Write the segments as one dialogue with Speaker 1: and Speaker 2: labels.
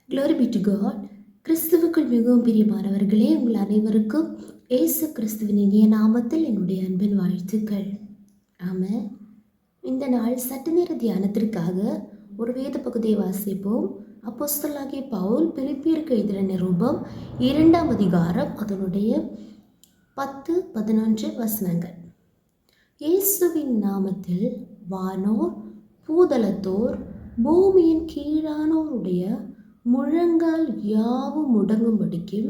Speaker 1: Glory be to God. கிறிஸ்துவுக்குள் மிகவும் பிரியமானவர்களே, உங்கள் அனைவருக்கும் இயேசு கிறிஸ்துவின் இனிய நாமத்தில் என்னுடைய அன்பின் வாழ்த்துக்கள். ஆமாம், இந்த நாள் சற்று நேர தியானத்திற்காக ஒரு வேத பகுதியை வாசிப்போம். அப்போஸ்தலனாகிய பவுல் பிலிப்பியருக்கு எழுதின நிருபம் 2ஆம் அதிகாரம் அதனுடைய 10-11 வசனங்கள். இயேசுவின் நாமத்தில் வானோர் பூதலத்தோர் பூமியின் கீழானோருடைய முழங்கால் யாவும் முடங்கும்படிக்கும்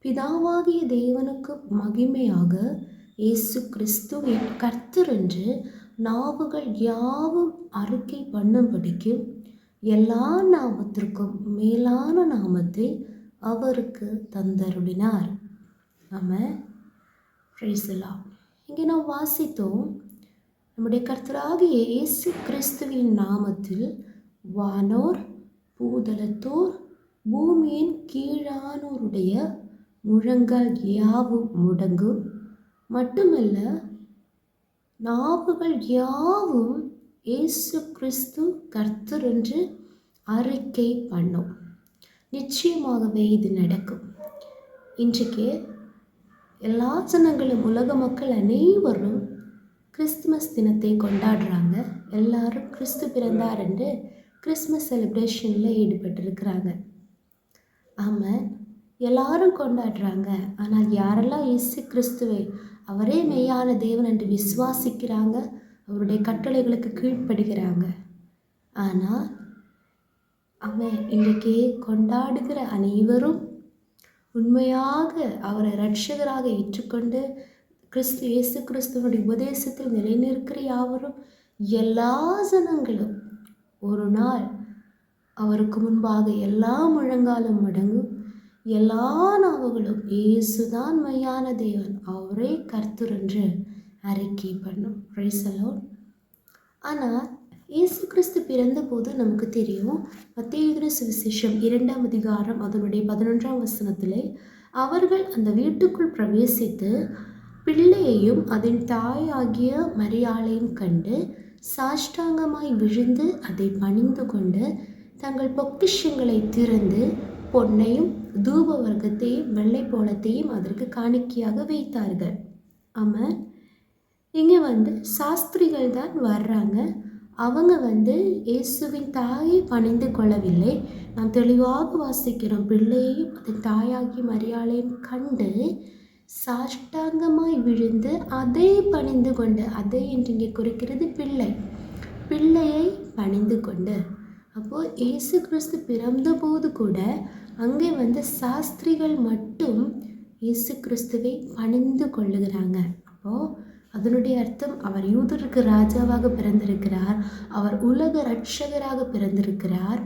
Speaker 1: பிதாவாகிய தேவனுக்கு மகிமையாக இயேசு கிறிஸ்துவின் கர்த்தர் என்று நாவுகள் யாவும் அறிக்கை பண்ணும்படிக்கும் எல்லா நாமத்திற்கும் மேலான நாமத்தை அவருக்கு தந்தருளினார். ஆமென். Price the Lord. இங்கே நாம் வாசித்தோம், நம்முடைய கர்த்தராகிய இயேசு கிறிஸ்துவின் நாமத்தில் வானோர் பூதலத்தோர் பூமியின் கீழானோருடைய முழங்கால் யாவும் முடங்கும், மட்டுமல்ல நாவுகள் யாவும் இயேசு கிறிஸ்து கர்த்தர் என்று அறிக்கை பண்ணும். நிச்சயமாகவே இது நடக்கும். இன்றைக்கு எல்லா ஜனங்களும், உலக மக்கள் அனைவரும் கிறிஸ்துமஸ் தினத்தை கொண்டாடுறாங்க. எல்லாரும் கிறிஸ்து பிறந்தார் என்று கிறிஸ்மஸ் செலிப்ரேஷனில் ஈடுபட்டிருக்கிறாங்க. ஆமாம், எல்லாரும் கொண்டாடுறாங்க. ஆனால் யாரெல்லாம் இயேசு கிறிஸ்துவை அவரே மெய்யான தேவன் என்று விசுவாசிக்கிறாங்க, அவருடைய கட்டளைகளுக்கு கீழ்ப்படுகிறாங்க. ஆனால் ஆமாம், இன்றைக்கு கொண்டாடுகிற அனைவரும் உண்மையாக அவரை இரட்சகராக ஏற்றுக்கொண்டு இயேசு கிறிஸ்துவனுடைய உபதேசத்தில் நிலைநிற்கிற யாவரும், எல்லா ஜனங்களும் ஒரு நாள் அவருக்கு முன்பாக எல்லா முழங்காலும் முடங்கும், எல்லா நாவுகளும் இயேசுதான் மெய்யான தேவன், அவரே கர்த்தர் என்று அறிக்கை பண்ணும். Price the Lord. ஆனால் இயேசு கிறிஸ்து பிறந்தபோது நமக்கு தெரியும், மத்தேயு எழுதின சுவிசேஷம் 2ஆம் அதிகாரம் அதனுடைய 11ஆம் வசனத்திலே, அவர்கள் அந்த வீட்டுக்குள் பிரவேசித்து பிள்ளையையும் அதன் தாயாகிய மரியாளையும் கண்டு சாஷ்டாங்கமாய் விழுந்து அதை பணிந்து கொண்டு தங்கள் பொக்கிஷங்களை திறந்து பொன்னையும் தூப வர்க்கத்தையும் வெள்ளை போலத்தையும் அதற்கு காணிக்கையாக வைத்தார்கள். ஆமாம், இங்கே சாஸ்திரிகள் தான் வர்றாங்க. அவங்க இயேசுவின் தாயை பணிந்து கொள்ளவில்லை. நாம் தெளிவாக வாசிக்கிறோம், பிள்ளையையும் அதன் தாயாகி மரியாளையும் கண்டு சாஷ்டாங்கமாய் விழுந்து அதை பணிந்து கொண்டு, அதை என்று இங்கே குறிக்கிறது பிள்ளையை பணிந்து கொண்டு. அப்போது இயேசு கிறிஸ்து பிறந்தபோது கூட அங்கே சாஸ்திரிகள் மட்டும் இயேசு கிறிஸ்துவை பணிந்து கொள்ளுகிறாங்க. அப்போது அதனுடைய அர்த்தம், அவர் யூதருக்கு ராஜாவாக பிறந்திருக்கிறார், அவர் உலக இரட்சகராக பிறந்திருக்கிறார்.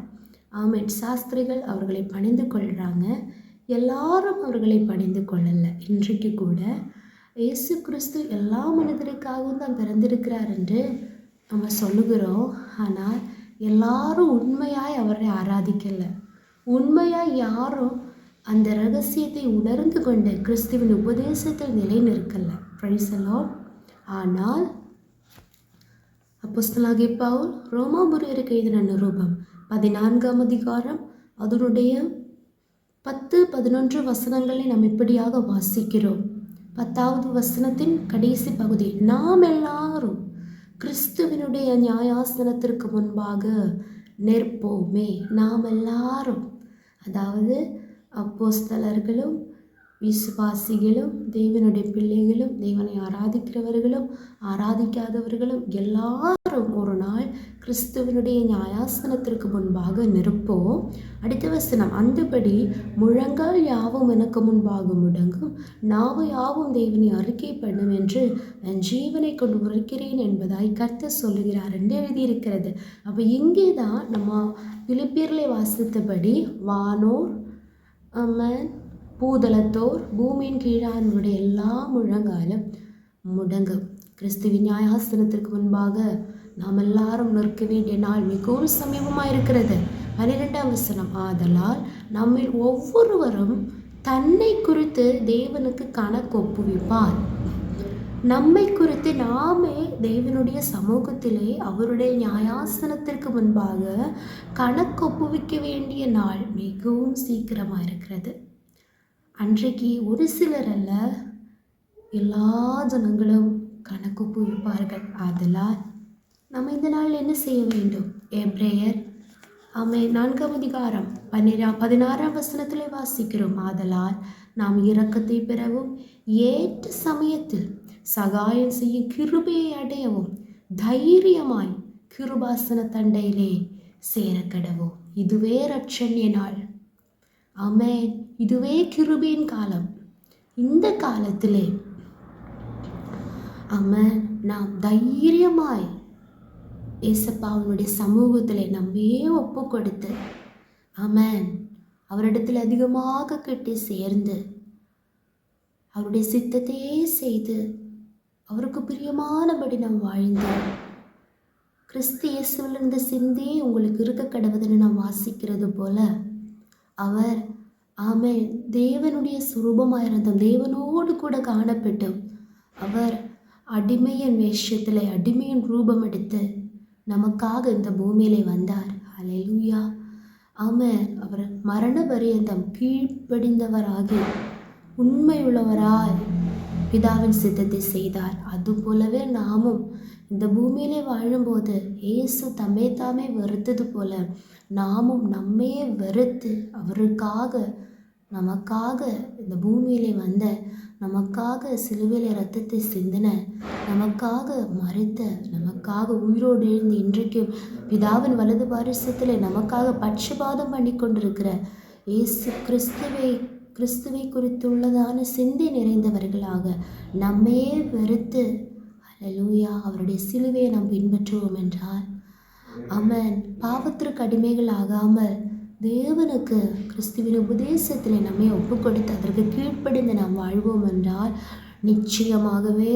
Speaker 1: ஆமென். சாஸ்திரிகள் அவர்களை பணிந்து கொள்கிறாங்க, எல்லாரும் அவர்களை பணிந்து கொள்ளலை. இன்றைக்கு கூட இயேசு கிறிஸ்து எல்லா மனிதருக்காகவும் தான் பிறந்திருக்கிறார் என்று நம்ம சொல்லுகிறோம். ஆனால் எல்லாரும் உண்மையாய் அவரை ஆராதிக்கலை. உண்மையாய் யாரும் அந்த ரகசியத்தை உணர்ந்து கொண்டு கிறிஸ்துவின் உபதேசத்தில் நிலை நிற்கலை. Praise the Lord. ஆனால் அப்போஸ்தலனாகிய பவுல் ரோமாபுரியருக்கு எழுதின நிருபம் 14ஆம் அதிகாரம் அதனுடைய 10-11 வசனங்களை நாம் இப்படியாக வாசிக்கிறோம். 10வது வசனத்தின் கடைசி பகுதி, நாம் எல்லாரும் கிறிஸ்துவினுடைய நியாயாசனத்திற்கு முன்பாக நிற்போமே. நாம் எல்லாரும், அதாவது அப்போஸ்தலர்களும் விசுவாசிகளும் தேவனுடைய பிள்ளைகளும் தேவனை ஆராதிக்கிறவர்களும் ஆராதிக்காதவர்களும் எல்லாரும் ஒரு நாள் கிறிஸ்துவனுடைய நியாயாசனத்திற்கு முன்பாக நிற்போம். அடுத்த வசனம், அந்தபடி முழங்கால் யாவும் எனக்கு முன்பாக முடங்கும், நாவு யாவும் தேவனை அறிக்கை பண்ணும் என்று என் ஜீவனை கொண்டு உரைக்கிறேன் என்பதாய் கர்த்தர் சொல்லுகிறார் என்று எழுதியிருக்கிறது. அப்போ இங்கே தான் நம்ம பிலிப்பியர்களை வாசித்தபடி வானோர் ஆமென் பூதலத்தோர் பூமியின் கீழானுடைய எல்லா முழங்காலும் முடங்கும். கிறிஸ்துவின் நியாயாசனத்திற்கு முன்பாக நாம் எல்லாரும் நிற்க வேண்டிய நாள் மிகவும் சமீபமாக இருக்கிறது. 12ஆம் வசனம், ஆதலால் நம்மில் ஒவ்வொருவரும் தன்னை குறித்து தேவனுக்கு கணக்கு ஒப்புவிப்பார். நம்மை குறித்து நாமே தேவனுடைய சமூகத்திலே அவருடைய நியாயாசனத்திற்கு முன்பாக கணக்கொப்புவிக்க வேண்டிய நாள் மிகவும் சீக்கிரமாக இருக்கிறது. அன்றைக்கு ஒரு சிலர் அல்ல, எல்லா ஜனங்களும் கணக்கொப்புவிப்பார்கள். ஆதலால் நம்ம இந்த நாள் என்ன செய்ய வேண்டும்? எபிரேயர் 4ஆம் அதிகாரம் 16ஆம் வசனத்திலே வாசிக்கிறோம். ஆதலால் நாம் இரக்கத்தை பெறவும் ஏற்ற சமயத்தில் சகாயம் செய்ய கிருபையை அடையவும் தைரியமாய் கிருபாசன தண்டையிலே சேரக்கடவோம். இதுவே ரட்சண்ய நாள். ஆமென். இதுவே கிருபையின் காலம். இந்த காலத்திலே ஆமென் நாம் தைரியமாய் ஏசப்பாவுடைய சமூகத்திலே நம்மையே ஒப்பு கொடுத்து ஆமென் அவரிடத்தில் அதிகமாக கட்டி சேர்ந்து அவருடைய சித்தத்தையே செய்து அவருக்கு பிரியமானபடி நாம் வாழ்ந்து கிறிஸ்து இயேசுவில் இருந்த சிந்தி உங்களுக்கு இருக்க கடவுதுன்னு நாம் வாசிக்கிறது போல அவர் ஆமென் தேவனுடைய சுரூபமாயிருந்தும் தேவனோடு கூட காணப்பட்டும் அவர் அடிமையின் வேஷத்தில் அடிமையின் ரூபம் எடுத்து நமக்காக இந்த பூமியிலே வந்தார். ஹல்லேலூயா. ஆமென். அவர் மரண பரியந்தம் கீழ்ப்படிந்தவராகி உண்மையுள்ளவராய் பிதாவின் சித்தத்தை செய்தார். அதுபோலவே நாமும் இந்த பூமியிலே வாழும்போது இயேசு தம்மை தாமே வெறுத்தது போல நாமும் நம்மையே வெறுத்து அவருக்காக நமக்காக இந்த பூமியிலே வந்த நமக்காக சிலுவையிலே இரத்தத்தை சிந்தின நமக்காக மரித்த நமக்காக உயிரோடு எழுந்து இன்றைக்கும் பிதாவின் வலது பாரிசத்திலே நமக்காக பட்சபாதம் பண்ணி கொண்டிருக்கிற இயேசு கிறிஸ்துவை குறித்துள்ளதான சிந்தை நிறைந்தவர்களாக நம்மையே வெறுத்து ஹல்லேலூயா அவருடைய சிலுவையை நாம் பின்பற்றுவோம் என்றால் ஆமென் பாவத்திற்கு அடிமைகள் ஆகாமல் தேவனுக்கு கிறிஸ்துவின் உபதேசத்திலே நம்மை ஒப்பு கொடுத்து அதற்கு கீழ்ப்படிந்து நாம் வாழ்வோம் என்றால் நிச்சயமாகவே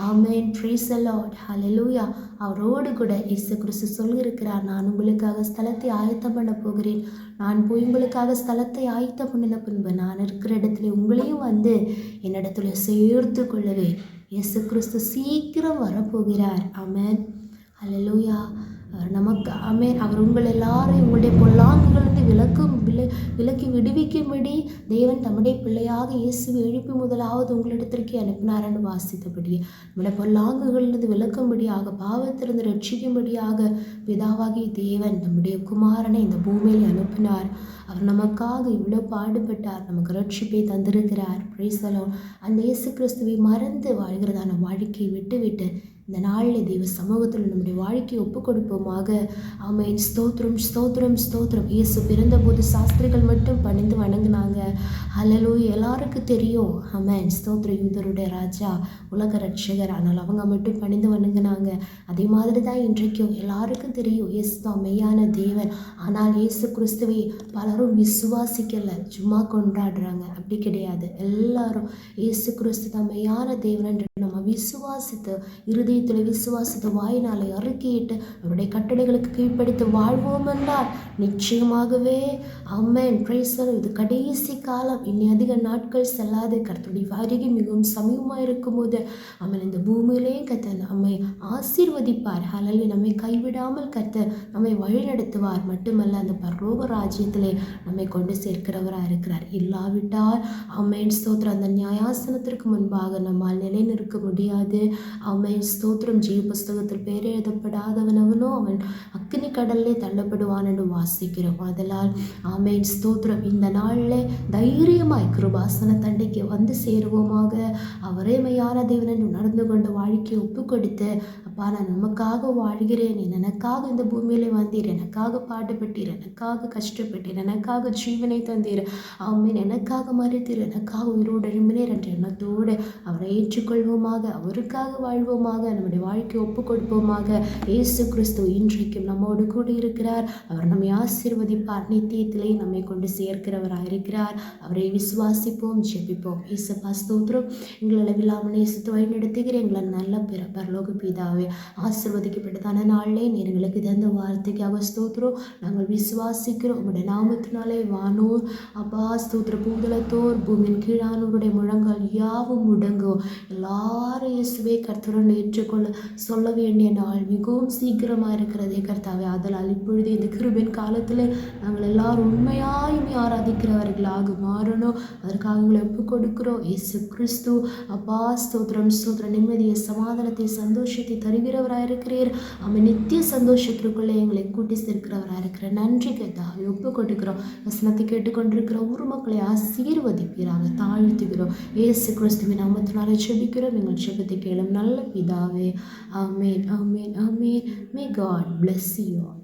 Speaker 1: ஆமென். Price the Lord. ஹல்லேலூயா. அவரோடு கூட இயேசு கிறிஸ்து சொல்லியிருக்கிறார், நான் உங்களுக்காக ஸ்தலத்தை ஆயத்தம் பண்ண போகிறேன். நான் போய் உங்களுக்காக ஸ்தலத்தை ஆயத்தம் பண்ணின பின்பு நான் இருக்கிற இடத்துல உங்களையும் வந்து என்னிடத்துல சேர்த்து கொள்ளவே இயேசு கிறிஸ்து சீக்கிரம் வரப்போகிறார். ஆமென். ஹல்லேலூயா. அவர் நமக்கு ஆமென் அவர் உங்கள் எல்லாரையும் உங்களுடைய பொல்லாங்குகளிலிருந்து விலக்கி விடுவிக்கும்படி தேவன் தம்முடைய பிள்ளையாக இயேசுவை எழுப்பி முதலாவது உங்களிடத்திற்கு அனுப்பினார்னு வாசித்தபடி நம்முடைய பொல்லாங்குகளிலிருந்து விலக்கும்படியாக பாவத்திலிருந்து ரட்சிக்கும்படியாக பிதாவாகிய தேவன் நம்முடைய குமாரனை இந்த பூமியில் அனுப்பினார். அவர் நமக்காக இவ்வளோ பாடுபட்டார், நமக்கு ரட்சிப்பை தந்திருக்கிறார். Price the Lord. அந்த இயேசு கிறிஸ்துவை மறந்து வாழ்கிறதான வாழ்க்கையை விட்டு இந்த நாளில் தெய்வ சமூகத்தில் நம்முடைய வாழ்க்கையை ஒப்பு கொடுப்போமாக. ஆமென். ஸ்தோத்திரம் ஸ்தோத்திரம் ஸ்தோத்திரம். இயேசு பிறந்தபோது சாஸ்திரிகள் மட்டும் பணிந்து வணங்கினாங்க. ஹல்லேலூயா. எல்லாருக்கும் தெரியும். ஆமென். ஸ்தோத்திரம். யூதருடைய ராஜா, உலக ரட்சகர். ஆனால் அவங்க மட்டும் பணிந்து வணங்கினாங்க. அதே மாதிரி தான் இன்றைக்கும் எல்லாருக்கும் தெரியும் இயேசு தான் மெய்யான தேவன். ஆனால் இயேசு கிறிஸ்துவை பலரும் விசுவாசிக்கலை, சும்மா கொண்டாடுறாங்க. அப்படி கிடையாது. எல்லாரும் இயேசு கிறிஸ்து தான் மெய்யான தேவன் என்று நம்ம விசுவாசித்து இருதயத்தில் விசுவாசித்து வாயினாலே அறிக்கையிட்டு அவருடைய கட்டளைகளுக்கு கீழ்ப்படுத்தி வாழ்வோம் என்றால் நிச்சயமாகவே ஆமென். Price the Lord. இது கடைசி காலம். இனி அதிக நாட்கள் செல்லாது. கர்த்தருடைய வருகை மிகவும் சமீபமாக இருக்கும்போது ஆமென் இந்த பூமியிலே கர்த்தர் நம்மை ஆசீர்வதிப்பார். ஹல்லேலூயா. நம்மை கைவிடாமல் கர்த்தர் நம்மை வழிநடத்துவார். மட்டுமல்ல அந்த பரலோக ராஜ்யத்திலே நம்மை கொண்டு சேர்க்கிறவராக இருக்கிறார். இல்லாவிட்டால் ஆமென் ஸ்தோத்திரம் அந்த நியாயாசனத்திற்கு முன்பாக நம்மால் நிலை நிற்க முடியாது. ஆமென் ஸ்தோத்திரம். ஜீவ புஸ்தகத்தில் பேர் எழுதப்படாதவனவனோ அவன் அக்கினி கடலிலே தள்ளப்படுவான் என்று வாசிக்கிறோம். அதனால் ஆமென் ஸ்தோத்திரம் இந்த நாளில் தைரியமாய் கிருபாசன தண்டைக்கு வந்து சேருவோமாக. அவரே மெய்யான தேவன் என்று நடந்து கொண்ட வாழ்க்கையை ஒப்பு கொடுத்து அப்பா நான் நமக்காக வாழ்கிறேன், எனக்காக இந்த பூமியிலே வந்தீர், எனக்காக பாடுபட்டீர், எனக்காக கஷ்டப்பட்டீர், எனக்காக ஜீவனை தந்தீர், ஆமென் எனக்காக மறித்தீர், எனக்காக உயிரோடு எழும்பினீர் என்ற எண்ணத்தோடு அவரை ஏற்றுக்கொள்வோமாக, அவருக்காக வாழ்வோமாக. நம்முடைய வாழ்க்கையை ஒப்பு கொடுப்போமாக. இயேசு கிறிஸ்து இன்றைக்கும் நம்மோடு கூட இருக்கிறார். அவர் நம்மை ஆசீர்வதிப்பார். நித்தியத்திலே நம்மை கொண்டு சேர்க்கிறவராக இருக்கிறார். அவரை விசுவாசிப்போம், ஜெபிப்போம். இயேசுப்பா ஸ்தோத்திரம். எங்களை அளவில்லாமல் நேசித்து வழிநடத்துகிற எங்களை நல்ல பரலோக பிதாவே, ஆசீர்வதிக்கப்பட்டதான நாளிலே நீர் எங்களுக்கு தந்த வார்த்தைக்காக ஸ்தோத்திரம். நாங்கள் விசுவாசிக்கிறோம். உங்களுடைய நாமத்தினாலே வானோர் அப்பா ஸ்தோத்திர பூதலத்தோர் பூமியின் கீழானோருடைய முழங்கால் யாவும் முடங்கும். எல்லாரும் இயேசுவே கர்த்தருடன் ஏற்றுக்கொள்ள சொல்ல வேண்டிய நாள் மிகவும் சீக்கிரமாக இருக்கிறதே கர்த்தாவே. அதனால் இப்பொழுது இந்த கிருபையின் காலத்தில் நாங்கள் எல்லாரும் உண்மையாயுமே ஆராதிக்கிறவர்களாக மாறணும். அதற்காக எங்களை ஒப்பு கொடுக்கிறோம். இயேசு கிறிஸ்து அப்பா ஸ்தோத்திரம் ஸ்தோத்திரம். நிம்மதியை, சமாதானத்தை, சந்தோஷத்தை தருகிறவராக இருக்கிறீர். அவன் நித்திய சந்தோஷத்திற்குள்ளே எங்களை கூட்டி சேர்க்கிறவராக இருக்கிற நன்றி கர்த்தாவே ஒப்பு கொடுக்கிறோம். வசனத்தை கேட்டுக்கொண்டிருக்கிற ஒரு மக்களை ஆசீர்வதிப்பீராக தாழ்த்துகிறோம். இயேசு கிறிஸ்துவின் நாமத்தினாலே ஜெபிக்கிறோம். எங்கள் ஜெபத்தை கேளும் நல்ல பிதாவே. ஆமென், ஆமென், ஆமென். May God bless you all.